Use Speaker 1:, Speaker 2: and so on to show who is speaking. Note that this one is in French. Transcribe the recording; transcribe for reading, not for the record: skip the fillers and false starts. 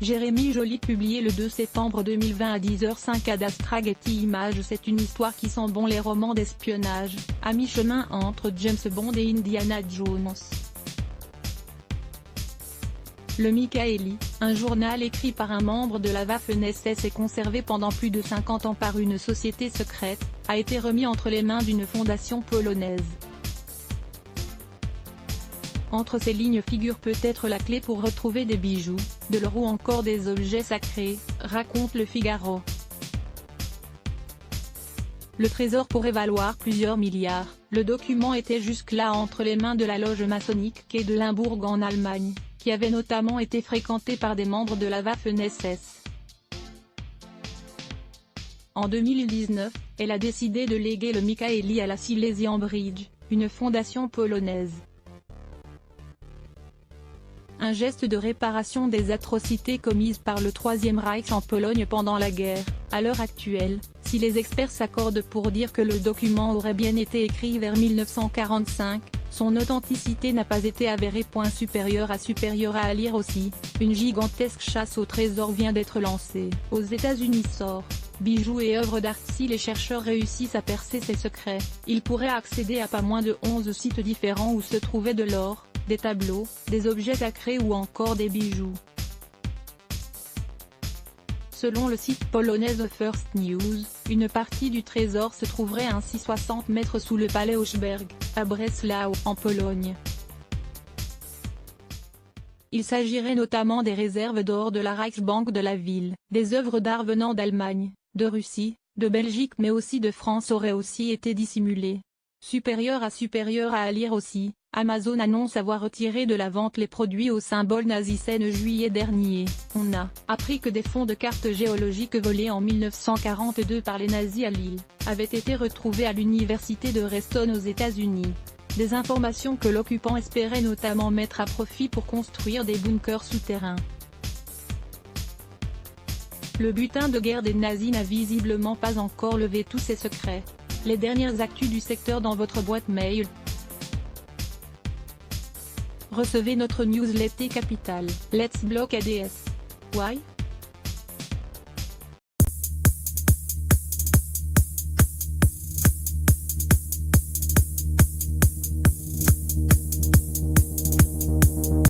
Speaker 1: Jérémy Joly publié le 2 septembre 2020 à 10h05 Ad Astra Getty Images. C'est une histoire qui sent bon les romans d'espionnage, à mi-chemin entre James Bond et Indiana Jones. Le Mikaeli, un journal écrit par un membre de la Waffen-SS et conservé pendant plus de 50 ans par une société secrète, a été remis entre les mains d'une fondation polonaise. Entre ces lignes figure peut-être la clé pour retrouver des bijoux, de l'or ou encore des objets sacrés, raconte Le Figaro. Le trésor pourrait valoir plusieurs milliards. Le document était jusque-là entre les mains de la loge maçonnique Quai de Limbourg en Allemagne, qui avait notamment été fréquentée par des membres de la Waffen-SS. En 2019, elle a décidé de léguer le Mikaeli à la Silesian Bridge, une fondation polonaise. Un geste de réparation des atrocités commises par le Troisième Reich en Pologne pendant la guerre. À l'heure actuelle, si les experts s'accordent pour dire que le document aurait bien été écrit vers 1945, son authenticité n'a pas été avérée. Supérieur à lire aussi, une gigantesque chasse au trésor vient d'être lancée. Aux États-Unis bijoux et œuvres d'art. Si les chercheurs réussissent à percer ces secrets, ils pourraient accéder à pas moins de 11 sites différents où se trouvait de l'or, des tableaux, des objets sacrés ou encore des bijoux. Selon le site polonais The First News, une partie du trésor se trouverait ainsi 60 mètres sous le palais Hochberg, à Breslau, en Pologne. Il s'agirait notamment des réserves d'or de la Reichsbank de la ville. Des œuvres d'art venant d'Allemagne, de Russie, de Belgique mais aussi de France auraient aussi été dissimulées. Supérieur à lire aussi, Amazon annonce avoir retiré de la vente les produits au symbole nazi. Juillet dernier, on a appris que des fonds de cartes géologiques volés en 1942 par les nazis à Lille, avaient été retrouvés à l'université de Reston aux États-Unis. Des informations que l'occupant espérait notamment mettre à profit pour construire des bunkers souterrains. Le butin de guerre des nazis n'a visiblement pas encore levé tous ses secrets. Les dernières actus du secteur dans votre boîte mail. Recevez notre newsletter capitale. Let's block ADS. Why?